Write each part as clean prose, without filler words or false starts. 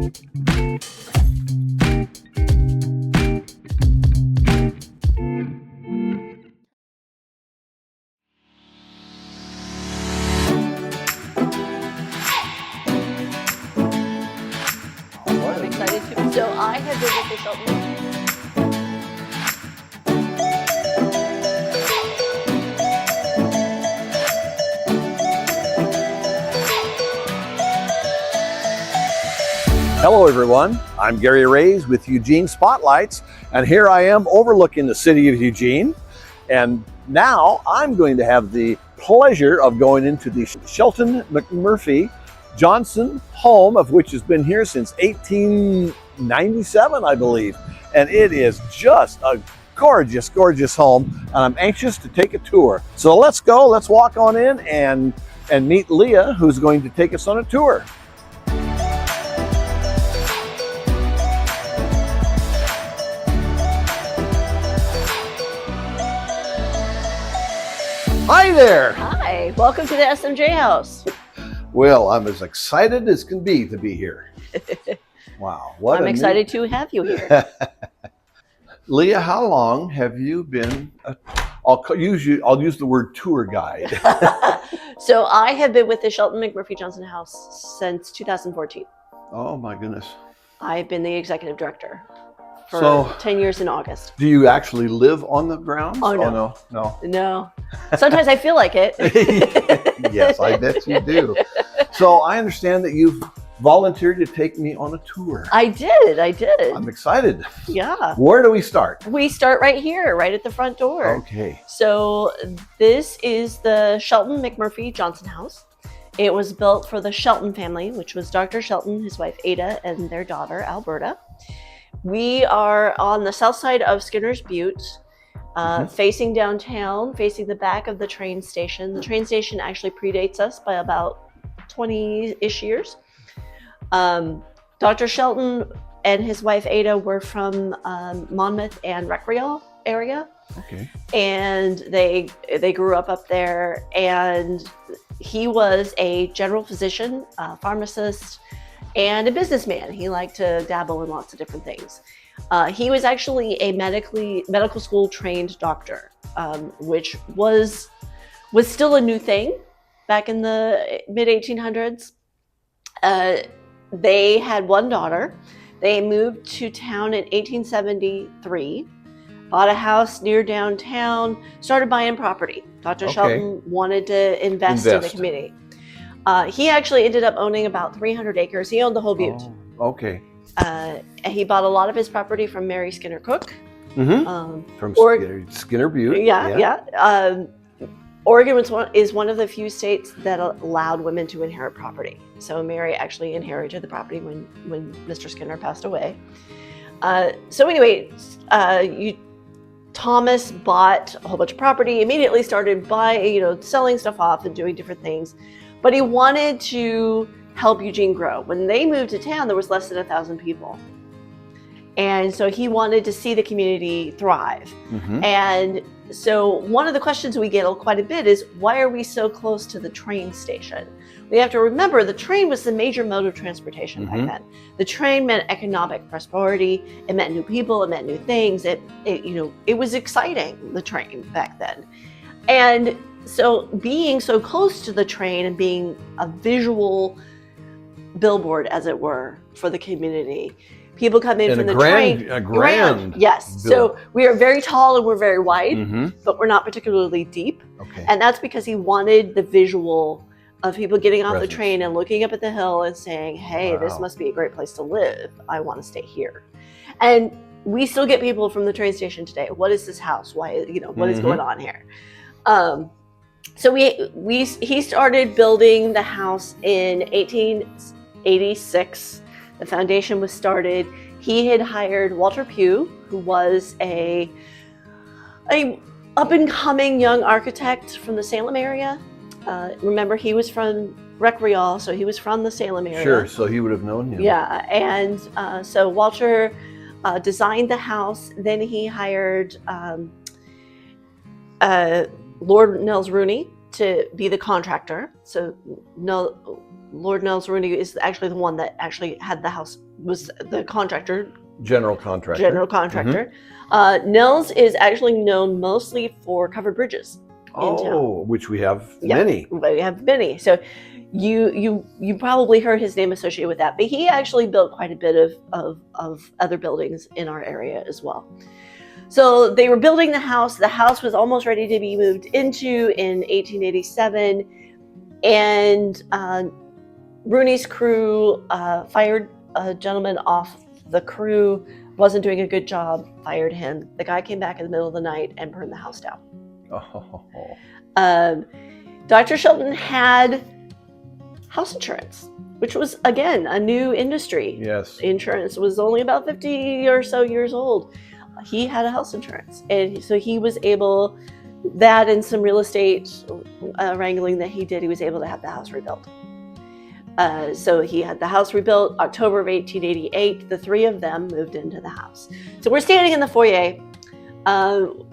I'm excited too. So I have been with the Shelton. Hello everyone, I'm Gary Raze with Eugene Spotlights, and here I am overlooking the city of Eugene. And now I'm going to have the pleasure of going into the Shelton McMurphy Johnson home, of which has been here since 1897, I believe. And it is just a gorgeous, gorgeous home, and I'm anxious to take a tour. So let's go, let's walk on in and meet Leah, who's going to take us on a tour. Hi there! Hi, welcome to the SMJ house. Well, I'm as excited as can be to be here. Wow, what I'm excited to have you here. Leah, how long have you been, I'll use the word tour guide. So I have been with the Shelton McMurphy Johnson House since 2014. Oh my goodness. I've been the executive director for 10 years in August. Do you actually live on the grounds? Oh, no. Oh, no. No. Sometimes I feel like it. Yes, I bet you do. So I understand that you've volunteered to take me on a tour. I did. I'm excited. Yeah. Where do we start? We start right here, right at the front door. Okay. So this is the Shelton McMurphy Johnson House. It was built for the Shelton family, which was Dr. Shelton, his wife Adah, and their daughter Alberta. We are on the south side of Skinner's Butte, facing downtown, facing the back of the train station. The train station actually predates us by about 20-ish years. Dr. Shelton and his wife Adah were from Monmouth and Recreal area. Okay. And they grew up there, and he was a general physician, pharmacist, and a businessman. He liked to dabble in lots of different things. He was actually a medical school trained doctor, which was still a new thing back in the mid 1800s. They had one daughter. They moved to town in 1873, bought a house near downtown, started buying property. Dr. Shelton wanted to invest in the community. He actually ended up owning about 300 acres. He owned the whole butte. Oh, okay. He bought a lot of his property from Mary Skinner Cook. From Skinner Butte. Yeah. Oregon is one of the few states that allowed women to inherit property. So Mary actually inherited the property when Mr. Skinner passed away. So anyway, Thomas bought a whole bunch of property, immediately started selling stuff off and doing different things. But he wanted to help Eugene grow. When they moved to town, there was less than 1,000 people. And so he wanted to see the community thrive. And so one of the questions we get quite a bit is, why are we so close to the train station? We have to remember the train was the major mode of transportation back then. The train meant economic prosperity. It meant new people. It meant new things. It was exciting, the train back then. And so being so close to the train and being a visual billboard, as it were, for the community, people come in from the train. A grand. Yes. So we are very tall and we're very wide, but we're not particularly deep. Okay. And that's because he wanted the visual of people getting off the train and looking up at the hill and saying, hey, this must be a great place to live. I want to stay here. And we still get people from the train station today. What is this house? Why, what is going on here? So he started building the house in 1886. The foundation was started. He had hired Walter Pugh, who was a up-and-coming young architect from the Salem area. Remember, he was from Recreal, so he was from the Salem area. Sure, so he would have known him. Yeah, and so Walter designed the house. Then he hired Lord Nels Roney to be the contractor. So Lord Nels Roney is actually the one that actually had the house, was the contractor. General contractor. General contractor. Nels is actually known mostly for covered bridges in town. Which we have many. We have many. So you probably heard his name associated with that, but he actually built quite a bit of other buildings in our area as well. So they were building the house. The house was almost ready to be moved into in 1887, and Rooney's crew fired a gentleman off the crew, wasn't doing a good job, fired him. The guy came back in the middle of the night and burned the house down. Dr. Shelton had house insurance, which was, again, a new industry. Yes. Insurance was only about 50 or so years old. He had a house insurance. And so he was able, that and some real estate wrangling that he did, he was able to have the house rebuilt. So he had the house rebuilt October of 1888. The three of them moved into the house. So we're standing in the foyer.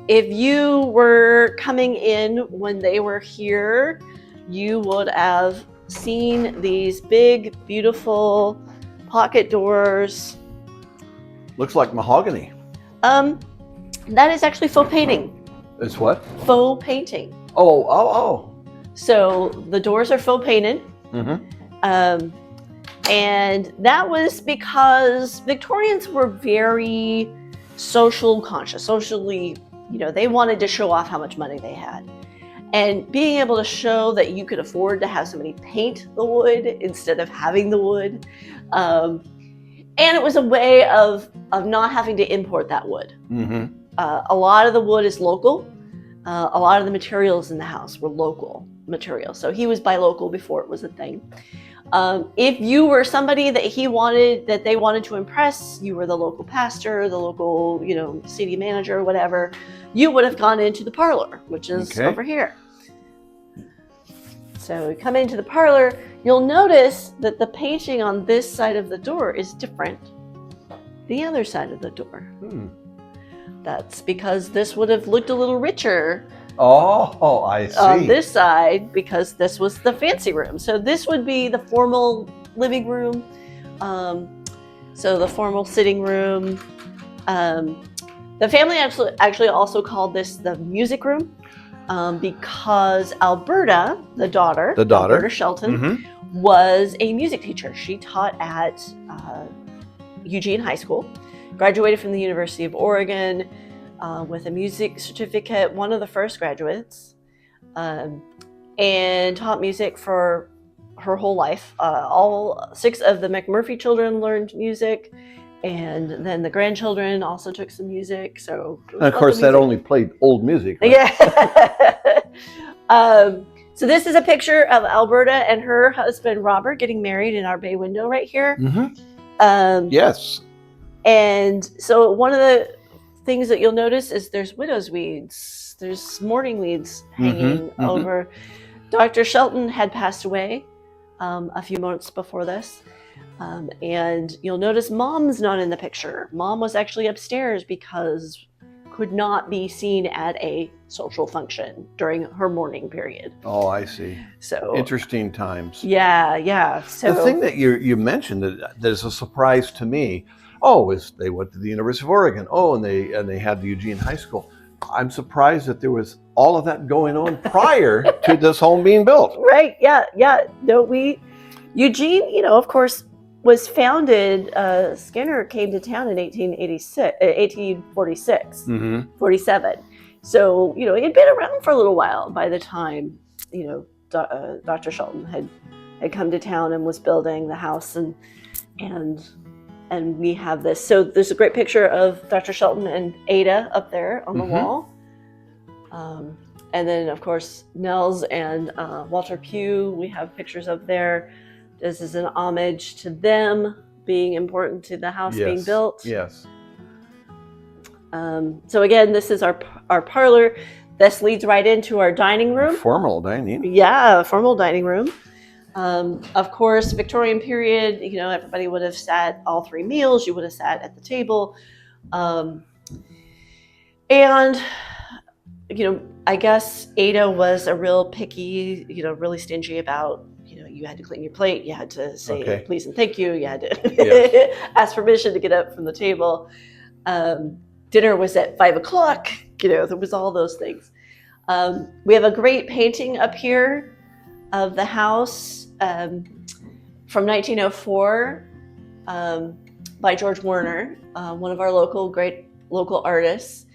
If you were coming in when they were here, you would have seen these big, beautiful pocket doors. Looks like mahogany. That is actually faux painting. It's what? Faux painting. Oh. So the doors are faux painted. And that was because Victorians were very social conscious, socially, they wanted to show off how much money they had. And being able to show that you could afford to have somebody paint the wood instead of having the wood. And it was a way of not having to import that wood. A lot of the wood is local. A lot of the materials in the house were local materials. So he was buy local before it was a thing. If you were somebody that they wanted to impress, you were the local pastor, the local, city manager, whatever, you would have gone into the parlor, which is over here. So we come into the parlor, you'll notice that the painting on this side of the door is different than the other side of the door. That's because this would have looked a little richer. Oh, I see. On this side, because this was the fancy room. So this would be the formal living room. So the formal sitting room. The family actually also called this the music room because Alberta, the daughter, Alberta Shelton, was a music teacher. She taught at Eugene High School, graduated from the University of Oregon, with a music certificate, one of the first graduates, and taught music for her whole life. All 6 of the McMurphy children learned music, and then the grandchildren also took some music. So, and of course, that only played old music. Right? Yeah. So this is a picture of Alberta and her husband Robert getting married in our bay window right here. Yes. And so one of the things that you'll notice is there's widow's weeds, there's mourning weeds hanging over. Dr. Shelton had passed away a few months before this, and you'll notice Mom's not in the picture. Mom was actually upstairs because could not be seen at a social function during her mourning period. Oh, I see. So interesting times. Yeah. So the thing that you mentioned that is a surprise to me. Is they went to the University of Oregon. And they had the Eugene High School. I'm surprised that there was all of that going on prior to this home being built. Right. Yeah. No, Eugene, of course, was founded. Skinner came to town in 1846, 47. So, it had been around for a little while by the time, Dr. Shelton had come to town and was building the house and we have this. So there's a great picture of Dr. Shelton and Adah up there on the wall. And then, of course, Nels and Walter Pugh, we have pictures of there. This is an homage to them being important to the house being built. Yes. So again, this is our parlor. This leads right into our dining room. Formal dining. Yeah, formal dining room. Of course, Victorian period, everybody would have sat all 3 meals. You would have sat at the table. And, I guess Adah was a real picky, really stingy about, you had to clean your plate, you had to say Okay. please and thank you, you had to Yes. ask permission to get up from the table. Dinner was at 5 o'clock. There was all those things. We have a great painting up here of the house from 1904 by George Warner, one of our great local artists.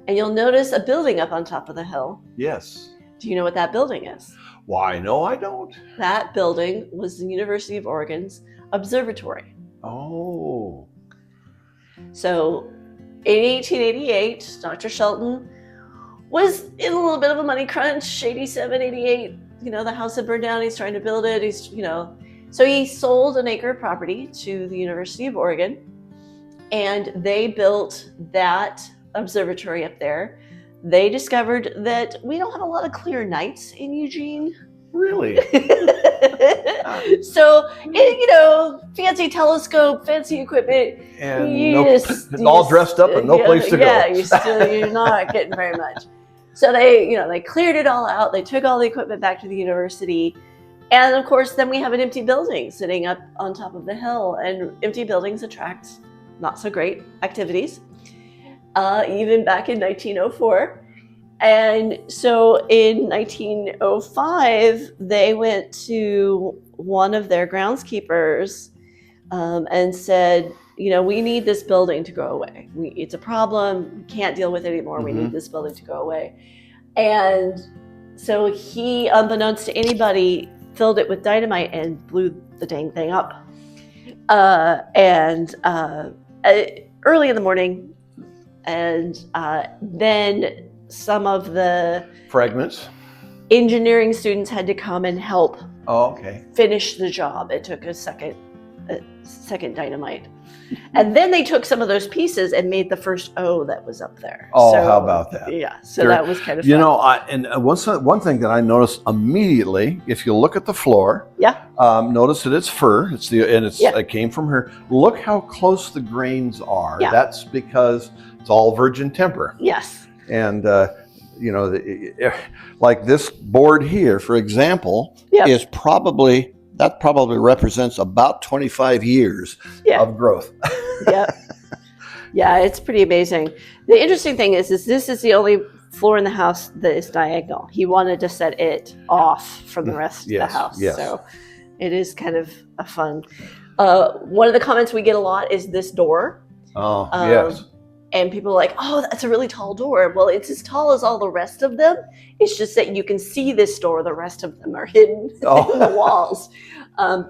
And you'll notice a building up on top of the hill. Yes. Do you know what that building is? Why, no, I don't. That building was the University of Oregon's observatory. Oh. So in 1888, Dr. Shelton was in a little bit of a money crunch. 87, 88, the house had burned down. He's trying to build it. So he sold an acre of property to the University of Oregon, and they built that observatory up there. They discovered that we don't have a lot of clear nights in Eugene. Really? So, fancy telescope, fancy equipment, And all dressed up and no place to go. Yeah, you're not getting very much. So they cleared it all out. They took all the equipment back to the university. And of course, then we have an empty building sitting up on top of the hill, and empty buildings attract not so great activities. Even back in 1904. And so in 1905, they went to one of their groundskeepers and said, we need this building to go away. It's a problem. We can't deal with it anymore. Mm-hmm. We need this building to go away. And so he, unbeknownst to anybody, filled it with dynamite and blew the dang thing up. Early in the morning, and then some of the fragments engineering students had to come and help finish the job. It took a second dynamite. And then they took some of those pieces and made the first O that was up there. Oh, how about that? Yeah, so that was kind of fun. One thing that I noticed immediately, if you look at the floor, notice that it's fir. It came from her. Look how close the grains are. Yeah. That's because it's all virgin timber. Yes. And like this board here, for example, is probably represents about 25 years of growth. Yeah, it's pretty amazing. The interesting thing is this is the only floor in the house that is diagonal. He wanted to set it off from the rest of the house. Yes. So it is kind of a fun. One of the comments we get a lot is this door. Oh, yes. And people are like, oh, that's a really tall door. Well, it's as tall as all the rest of them. It's just that you can see this door. The rest of them are hidden in the walls.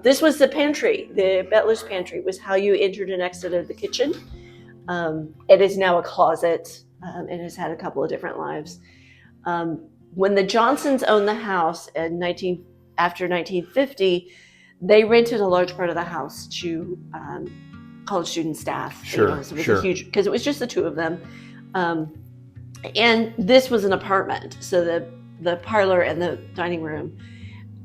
This was the pantry. The butler's pantry was how you entered and exited the kitchen. It is now a closet. It has had a couple of different lives. When the Johnsons owned the house after 1950, they rented a large part of the house to college student staff. Sure. It was a huge, because it was just the two of them. And this was an apartment. So the parlor and the dining room.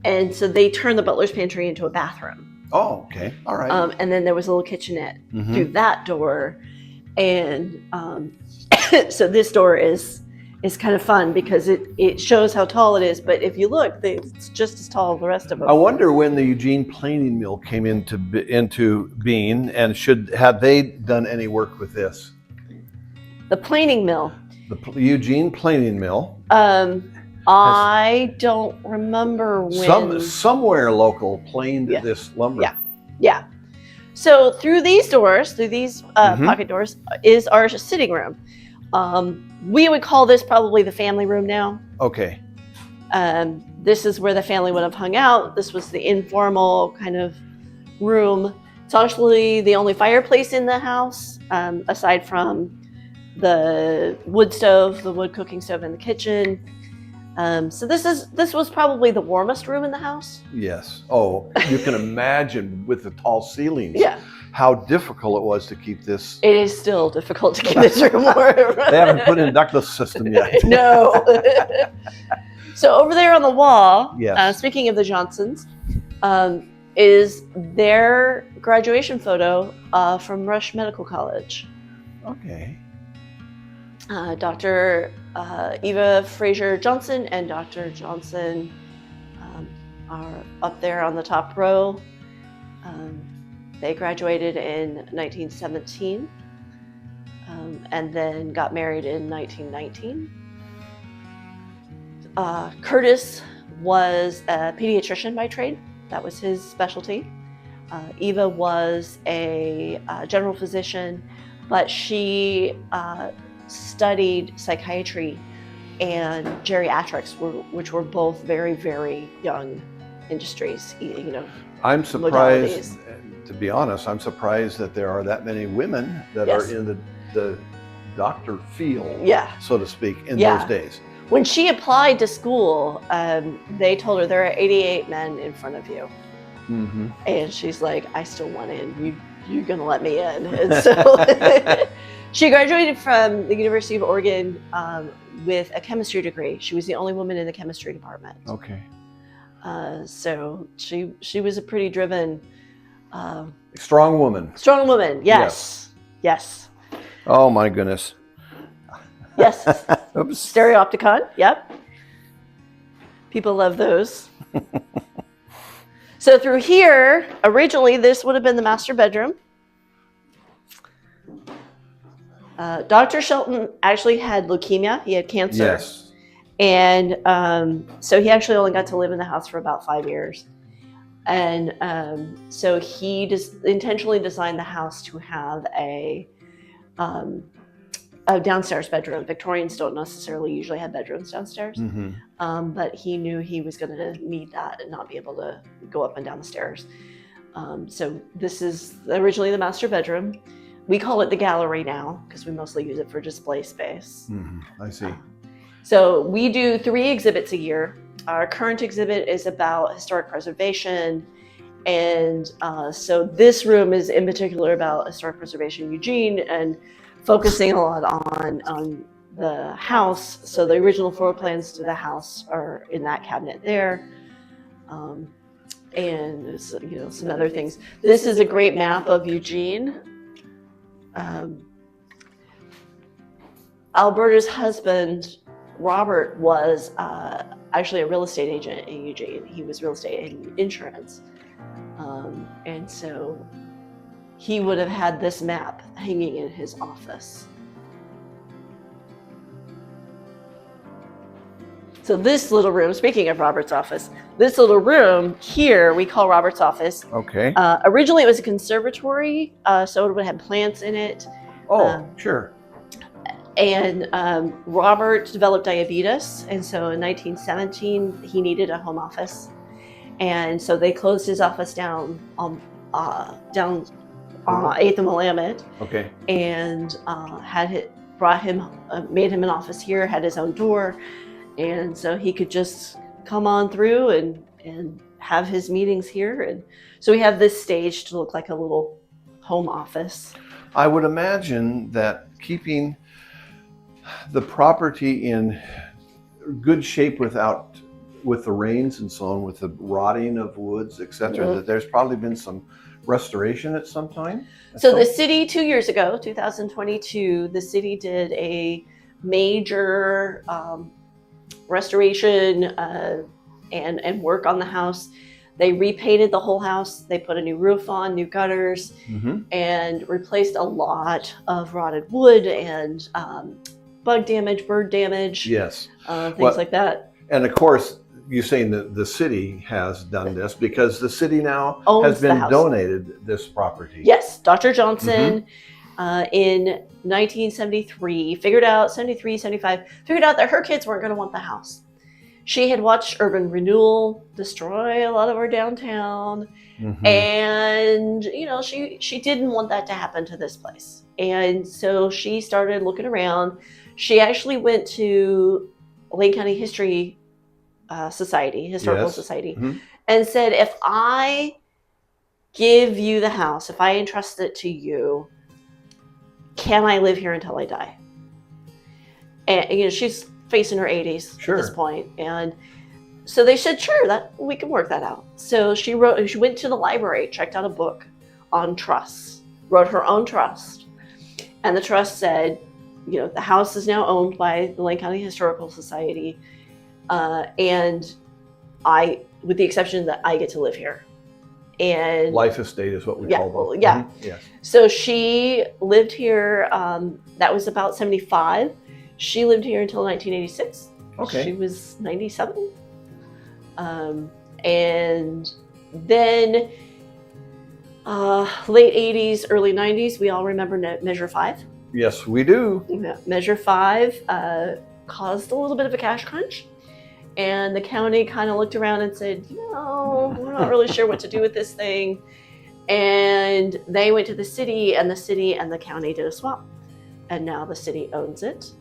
And so they turned the butler's pantry into a bathroom. Oh, okay. All right. And then there was a little kitchenette through that door. And so this door is kind of fun because it shows how tall it is. But if you look, it's just as tall as the rest of them. I wonder when the Eugene planing mill came into being, and had they done any work with this? The planing mill. The Eugene planing mill. I don't remember when. Somewhere local planed this lumber. Yeah. So through these doors, pocket doors, is our sitting room. We would call this probably the family room now. Okay. This is where the family would have hung out. This was the informal kind of room. It's actually the only fireplace in the house, aside from the wood stove, the wood cooking stove in the kitchen. So this was probably the warmest room in the house. Yes. Oh, you can imagine with the tall ceilings. Yeah. How difficult it was to keep this. It is still difficult to keep this room warm. They haven't put in a ductless system yet. No. So over there on the wall, speaking of the Johnsons, is their graduation photo from Rush Medical College. Okay. Dr. Eva Fraser Johnson and Dr. Johnson are up there on the top row. They graduated in 1917 and then got married in 1919. Curtis was a pediatrician by trade. That was his specialty. Eva was a general physician, but she studied psychiatry and geriatrics, which were both very, very young industries. I'm surprised, modalities. to be honest, I'm surprised that there are that many women that Yes. are in the doctor field, Yeah. so to speak, in Yeah. those days. When she applied to school, they told her there are 88 men in front of you. Mm-hmm. And she's like, I still want in. You're going to let me in. And so she graduated from the University of Oregon with a chemistry degree. She was the only woman in the chemistry department. Okay. So she was a pretty driven, Strong woman. strong woman. Yes. Yes. Oh my goodness. Yes. Oops. Stereopticon. Yep. People love those. So through here, originally this would have been the master bedroom. Dr. Shelton actually had leukemia. He had cancer. Yes. And so he actually only got to live in the house for about 5 years. And so he just intentionally designed the house to have a downstairs bedroom. Victorians don't necessarily usually have bedrooms downstairs. Mm-hmm. But he knew he was going to need that and not be able to go up and down the stairs. So this is originally the master bedroom. We call it the gallery now because we mostly use it for display space. Mm-hmm. I see. So we do 3 exhibits a year. Our current exhibit is about historic preservation. And so this room is in particular about historic preservation in Eugene and focusing a lot on the house. So the original floor plans to the house are in that cabinet there. And some other things. This is a great map of Eugene. Alberta's husband, Robert, was actually a real estate agent in Eugene. He was real estate and insurance. And so he would have had this map hanging in his office. So this little room, speaking of Robert's office, this little room here we call Robert's office. Okay. Originally it was a conservatory, so it would have plants in it. Sure. And Robert developed diabetes, and so in 1917 he needed a home office, and so they closed his office down 8th and Willamette. Okay. And made him an office here, had his own door, and so he could just come on through and have his meetings here. And so we have this stage to look like a little home office. I would imagine that keeping the property in good shape with the rains and so on, with the rotting of woods, etc., Mm-hmm. that there's probably been some restoration at some time? So the city 2 years ago, 2022, the city did a major restoration and work on the house. They repainted the whole house. They put a new roof on, new gutters, Mm-hmm. and replaced a lot of rotted wood and bug damage, bird damage, Yes. things like that. And of course, you're saying that the city has done this because the city now Owns has the been house. donated this property. Yes, Dr. Johnson in 1973 figured out that her kids weren't going to want the house. She had watched urban renewal destroy a lot of our downtown, Mm-hmm. and she didn't want that to happen to this place. And so she started looking around. She actually went to Lane County Historical Society, Mm-hmm. and said, if I give you the house, if I entrust it to you, can I live here until I die? And she's facing her 80s at this point. And so they said, sure, that we can work that out. So she went to the library, checked out a book on trusts, wrote her own trust. And the trust said, the house is now owned by the Lane County Historical Society. And with the exception that I get to live here. And Life estate is what we call them. Yeah. Mm-hmm. Yes. So she lived here, that was about 75. She lived here until 1986. Okay. She was 97. And then late 80s, early 90s, we all remember Measure 5. Yes, we do. Measure 5 caused a little bit of a cash crunch. And the county kind of looked around and said, we're not really sure what to do with this thing. And they went to the city and the county did a swap. And now the city owns it.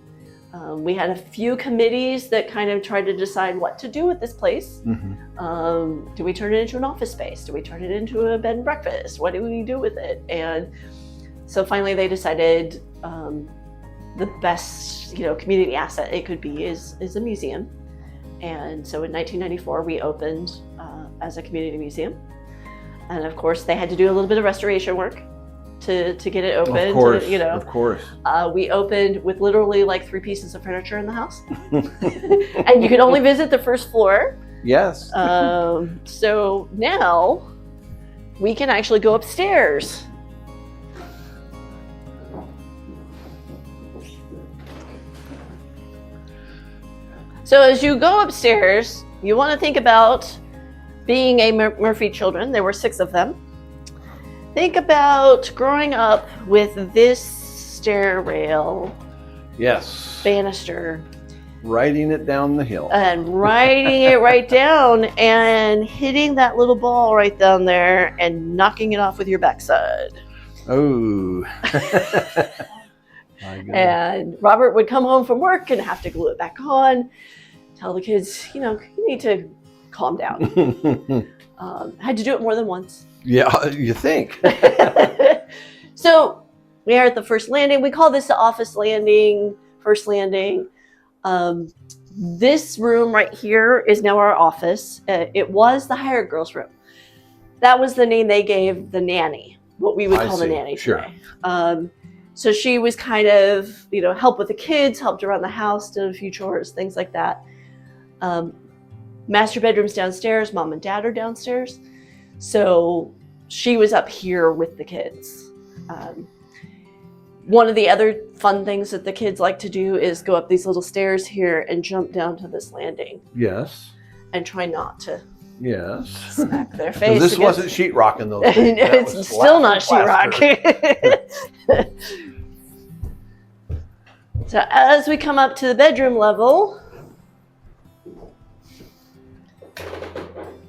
We had a few committees that kind of tried to decide what to do with this place. Mm-hmm. Do we turn it into an office space? Do we turn it into a bed and breakfast? What do we do with it? And so finally they decided the best, community asset it could be is a museum. And so in 1994 we opened as a community museum. And of course they had to do a little bit of restoration work to get it open. Of course, of course. We opened with literally like 3 pieces of furniture in the house. And you could only visit the first floor. Yes. So now we can actually go upstairs. So as you go upstairs, you want to think about being a Murphy children. There were 6 of them. Think about growing up with this stair rail. Yes. Banister. Riding it down the hill. And riding it right down and hitting that little ball right down there and knocking it off with your backside. Oh. And Robert would come home from work and have to glue it back on. Tell the kids, you need to calm down. Had to do it more than once. Yeah, you think. So we are at the first landing. We call this the office landing, first landing. This room right here is now our office. It was the hired girls room. That was the name they gave the nanny, what we would call the nanny today. Sure. So she was kind of, help with the kids, helped around the house, did a few chores, things like that. Master bedroom's downstairs. Mom and dad are downstairs. So she was up here with the kids. One of the other fun things that the kids like to do is go up these little stairs here and jump down to this landing. Yes. And try not to smack their face. This wasn't sheetrock in those days. It's still not sheetrock. So as we come up to the bedroom level,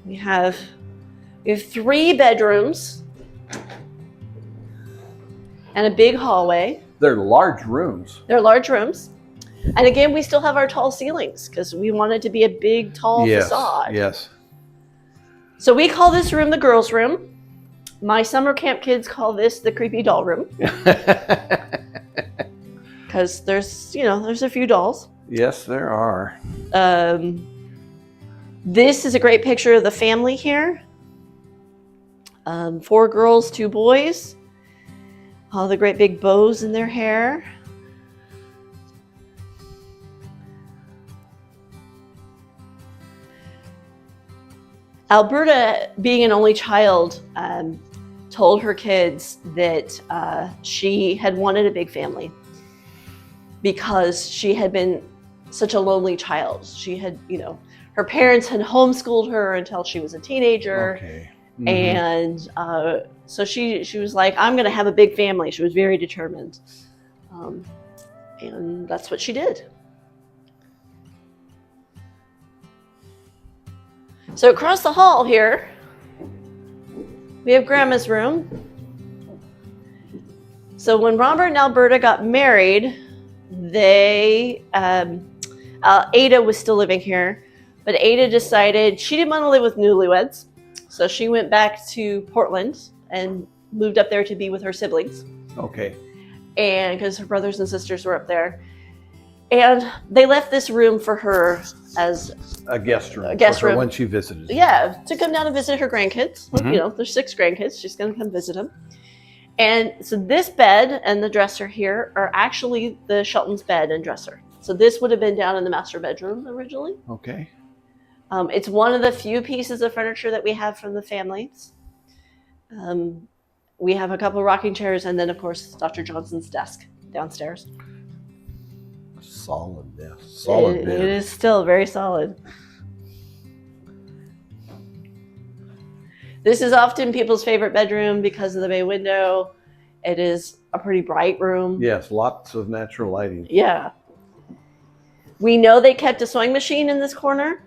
we have 3 bedrooms and a big hallway. They're large rooms. They're large rooms. And again, we still have our tall ceilings because we want it to be a big, tall facade. Yes. So we call this room the girls' room. My summer camp kids call this the creepy doll room. Because there's a few dolls. Yes, there are. This is a great picture of the family here. 4 girls, 2 boys. All the great big bows in their hair. Alberta, being an only child, told her kids that she had wanted a big family because she had been such a lonely child. She had, her parents had homeschooled her until she was a teenager. Okay. Mm-hmm. And so she was like, I'm going to have a big family. She was very determined. And that's what she did. So across the hall here, we have Grandma's room. So when Robert and Alberta got married, they, Adah was still living here, but Adah decided she didn't want to live with newlyweds. So she went back to Portland and moved up there to be with her siblings. Okay. And because her brothers and sisters were up there. And they left this room for her as a guest room. For when she visited. Yeah, to come down and visit her grandkids. Mm-hmm. There's 6 grandkids. She's going to come visit them. And so this bed and the dresser here are actually the Shelton's bed and dresser. So this would have been down in the master bedroom originally. Okay. It's one of the few pieces of furniture that we have from the families. We have a couple of rocking chairs, and then, of course, Dr. Johnson's desk downstairs. Solid, yeah. Solid bed. It is still very solid. This is often people's favorite bedroom because of the bay window. It is a pretty bright room. Yes, lots of natural lighting. Yeah. We know they kept a sewing machine in this corner.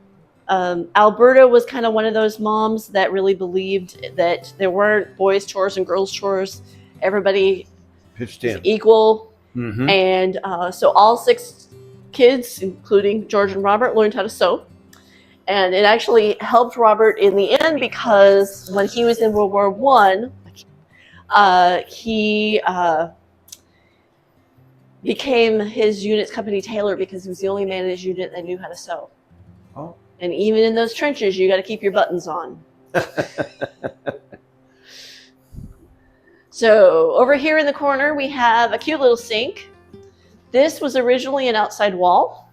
Alberta was kind of one of those moms that really believed that there weren't boys' chores and girls' chores. Everybody Pitched in. equal. Mm-hmm. And so all 6 kids, including George and Robert, learned how to sew. And it actually helped Robert in the end because when he was in World War I, he became his unit's company tailor because he was the only man in his unit that knew how to sew. Oh. And even in those trenches, you got to keep your buttons on. So over here in the corner, we have a cute little sink. This was originally an outside wall.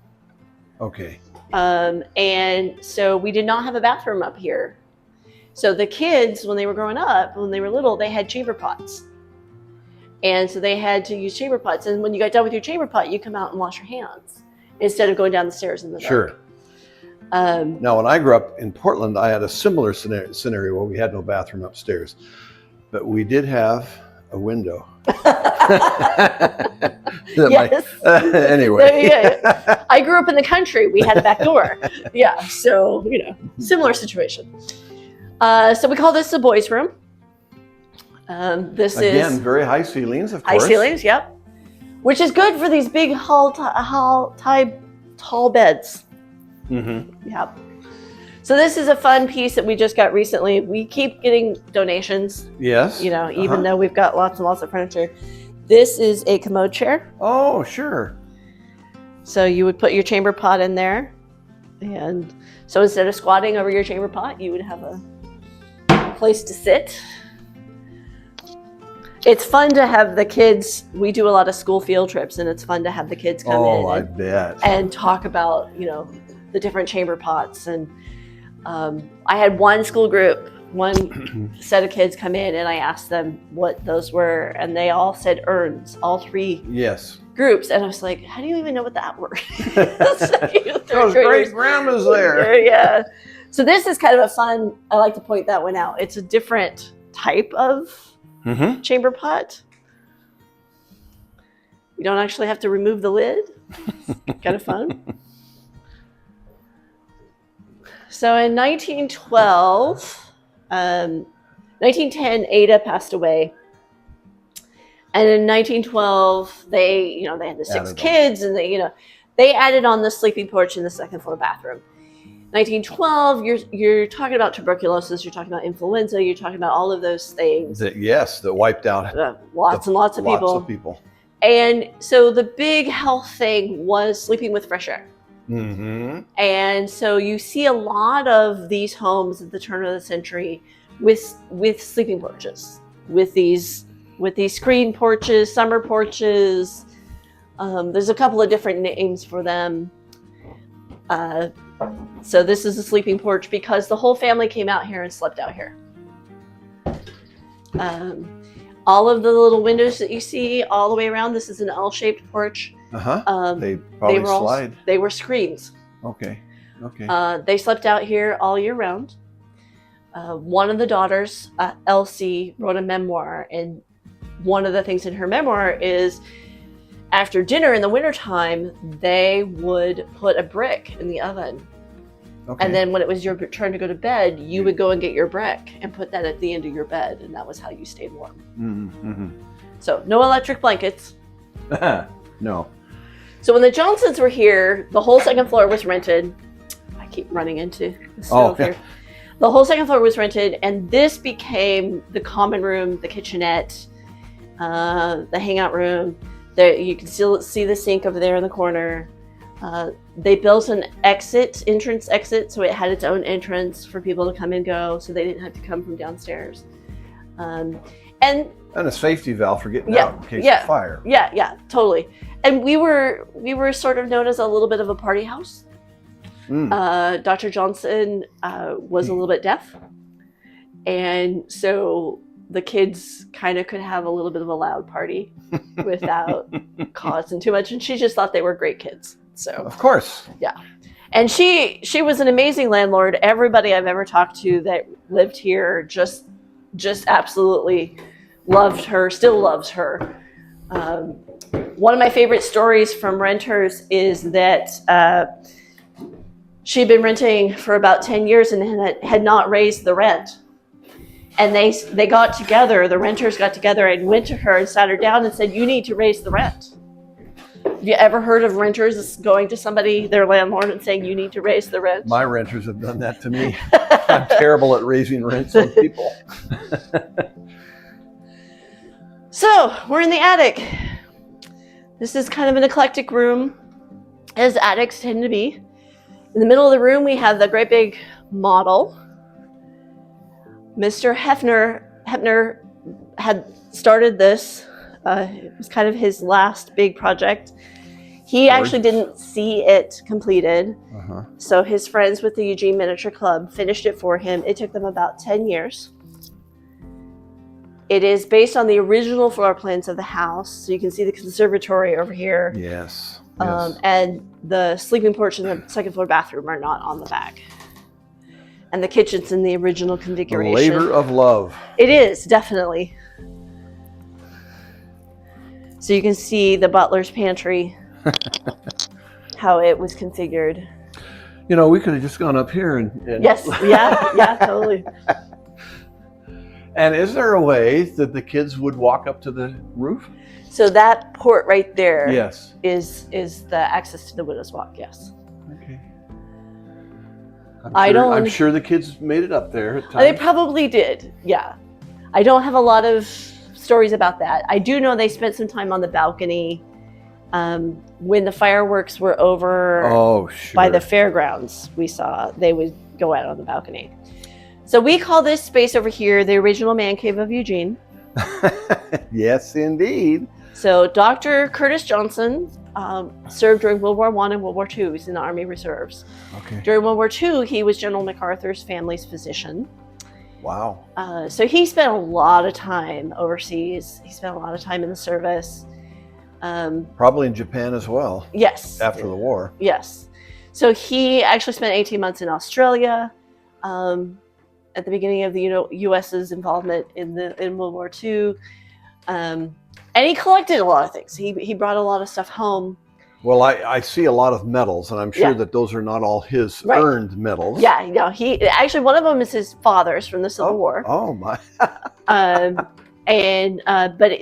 Okay. And so we did not have a bathroom up here. So the kids, when they were growing up, when they were little, they had chamber pots. And so they had to use chamber pots. And when you got done with your chamber pot, you come out and wash your hands instead of going down the stairs in the dark. Sure. Now, when I grew up in Portland, I had a similar scenario where we had no bathroom upstairs, but we did have a window. Yes. Anyway. Yeah. I grew up in the country. We had a back door. Yeah. So, similar situation. So we call this the boys' room. This Again, is very high ceilings, of course. high ceilings. Yep. Which is good for these big tall beds. Mm-hmm. Yep. So this is a fun piece that we just got recently. We keep getting donations. Yes. Even though we've got lots and lots of furniture. This is a commode chair. Oh, sure. So you would put your chamber pot in there. And so instead of squatting over your chamber pot, you would have a place to sit. It's fun to have the kids. We do a lot of school field trips, and it's fun to have the kids come in I bet. and talk about, the different chamber pots. And I had one school group, one set of kids come in, and I asked them what those were, and they all said urns, all 3 Yes. groups. And I was like, how do you even know what that word is? Those great grandmas there. Yeah. So this is kind of a fun, I like to point that one out. It's a different type of chamber pot. You don't actually have to remove the lid. It's kind of fun. So in 1910, Adah passed away. And in 1912, they had the 6 kids, and they added on the sleeping porch in the second floor bathroom. 1912, you're talking about tuberculosis, you're talking about influenza, you're talking about all of those things. That wiped out lots and lots of people. Lots of people. And so the big health thing was sleeping with fresh air. Mm-hmm. And so you see a lot of these homes at the turn of the century with sleeping porches, with these screen porches, summer porches. There's a couple of different names for them. So this is a sleeping porch because the whole family came out here and slept out here. All of the little windows that you see all the way around, this is an L-shaped porch. They probably slide. They were screens. Okay. They slept out here all year round. One of the daughters, Elsie, wrote a memoir, and one of the things in her memoir is after dinner in the wintertime, they would put a brick in the oven. Okay. And then when it was your turn to go to bed, you would go and get your brick and put that at the end of your bed, and that was how you stayed warm. Mm-hmm. So no electric blankets. No. So when the Johnsons were here, the whole second floor was rented. I keep running into the stove here. The whole second floor was rented, and this became the common room, the kitchenette, the hangout room. There, you can still see the sink over there in the corner. They built an entrance exit, so it had its own entrance for people to come and go, so they didn't have to come from downstairs. And a safety valve for getting out in case of fire. Yeah, totally. And we were sort of known as a little bit of a party house. Dr. Johnson was a little bit deaf. And so the kids kind of could have a little bit of a loud party without causing too much. And she just thought they were great kids. So, of course. Yeah. And she was an amazing landlord. Everybody I've ever talked to that lived here just absolutely loved her, still loves her. One of my favorite stories from renters is that she'd been renting for about 10 years and had not raised the rent. And they got together, the renters got together and went to her and sat her down and said, "You need to raise the rent." Have you ever heard of renters going to somebody, their landlord, and saying, "You need to raise the rent"? My renters have done that to me. I'm terrible at raising rents on people. So we're in the attic. This is kind of an eclectic room, as attics tend to be. In the middle of the room, we have the great big model. Mr. Hefner had started this. It was kind of his last big project. He actually didn't see it completed. So his friends with the Eugene Miniature Club finished it for him. It took them about 10 years. It is based on the original floor plans of the house. So you can see the conservatory over here. Yes. And the sleeping porch and the second floor bathroom are not on the back. And the kitchen's in the original configuration. A labor of love. It is, definitely. So you can see the butler's pantry, how it was configured. You know, we could have just gone up here and Yes, yeah, totally. And is there a way that the kids would walk up to the roof? So that port right there, yes, is the access to the widow's walk, yes. Okay. I don't. I'm sure the kids made it up there at times. They probably did, yeah. I don't have a lot of stories about that. I do know they spent some time on the balcony when the fireworks were over. Oh, sure. By the fairgrounds, we saw they would go out on the balcony. So we call this space over here the original man cave of Eugene. Yes, indeed. So Dr. Curtis Johnson served during World War I and World War II. He was in the Army Reserves. Okay. During World War II, he was General MacArthur's family's physician. Wow. So he spent a lot of time overseas. He spent a lot of time in the service. Probably in Japan as well. Yes. After the war. Yes. So he actually spent 18 months in Australia at the beginning of the U.S.'s involvement in World War II. And he collected a lot of things. He brought a lot of stuff home. Well, I see a lot of medals, and I'm sure that those are not all his earned medals. Yeah, no, he actually, one of them is his father's from the Civil War. Oh my! But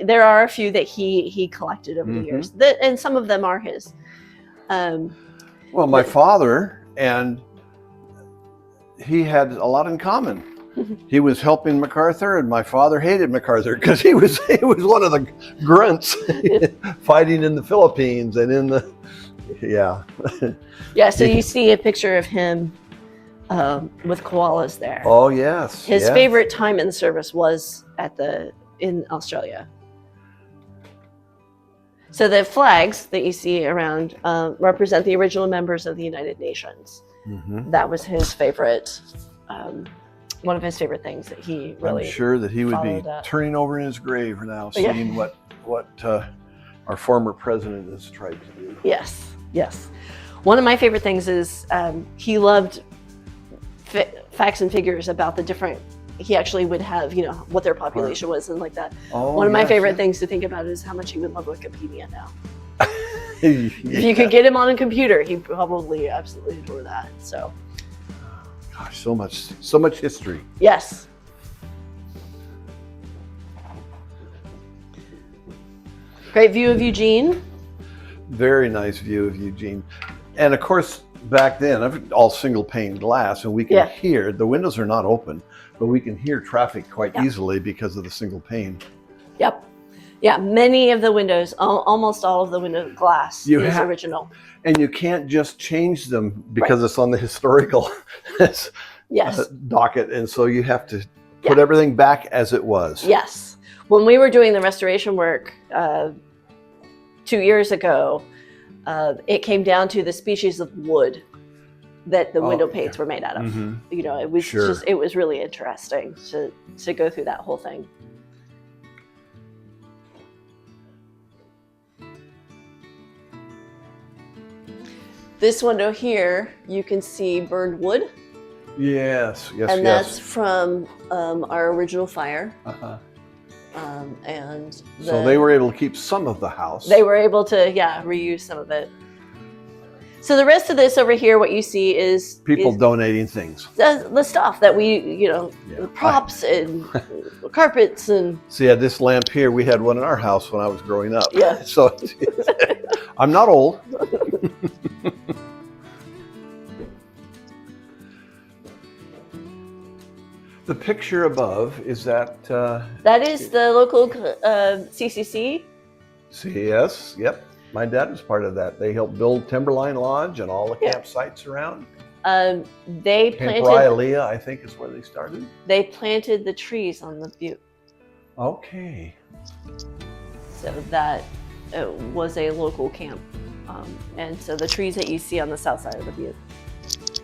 there are a few that he collected over the years, and some of them are his. Well, my father and he had a lot in common. He was helping MacArthur, and my father hated MacArthur because he was one of the grunts fighting in the Philippines and in the So you see a picture of him with koalas there. Oh yes. His favorite time in the service was in Australia. So the flags that you see around represent the original members of the United Nations. That was his favorite. One of his favorite things that he really. I'm sure that he would be turning over in his grave now, seeing what our former president has tried to do. Yes. One of my favorite things is he loved facts and figures about the different. He actually would have, what their population was and like that. One of my favorite things to think about is how much he would love Wikipedia now. If you could get him on a computer, he'd probably absolutely adore that. So. Gosh, so much history. Yes. Great view of Eugene. Very nice view of Eugene. And of course, back then, all single pane glass, and we can hear, the windows are not open, but we can hear traffic quite easily because of the single pane. Yep. Yeah, many of the windows, almost all of the window glass is original. And you can't just change them because it's on the historical docket. And so you have to put everything back as it was. Yes. When we were doing the restoration work 2 years ago, it came down to the species of wood that the window panes were made out of. Mm-hmm. You know, it was Sure. just, it was really interesting to go through that whole thing. This window here, you can see burned wood. Yes, yes, And yes. that's from our original fire. Uh-huh. And So they were able to keep some of the house. they were able to, yeah, reuse some of it. So the rest of this over here, what you see is People donating things. the stuff that we, you know, Yeah. the props and carpets and See, I had this lamp here. We had one in our house when I was growing up. Yeah. So I'm not old. The picture above, is that that is the local CCC. CES? Yep. My dad was part of that. They helped build Timberline Lodge and all the Yeah. campsites around. They planted. Leah, I think, is where they started. They planted the trees on the butte, Okay. so that was a local camp. And so the trees that you see on the south side of the butte.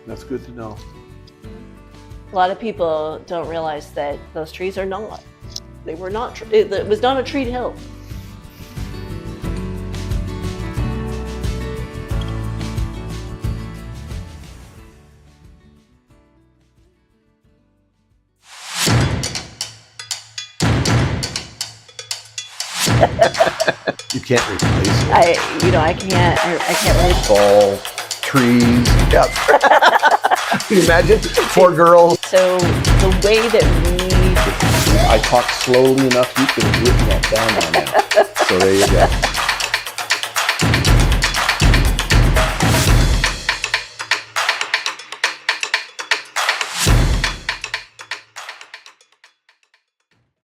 That's good to know. A lot of people don't realize that those trees are not. They were not. It was not a treed hill. You can't replace it. I can't really. Fall, trees. Yeah. Can you imagine? 4 girls. So the way that I talk slowly enough, you could have written that down by now. So there you go.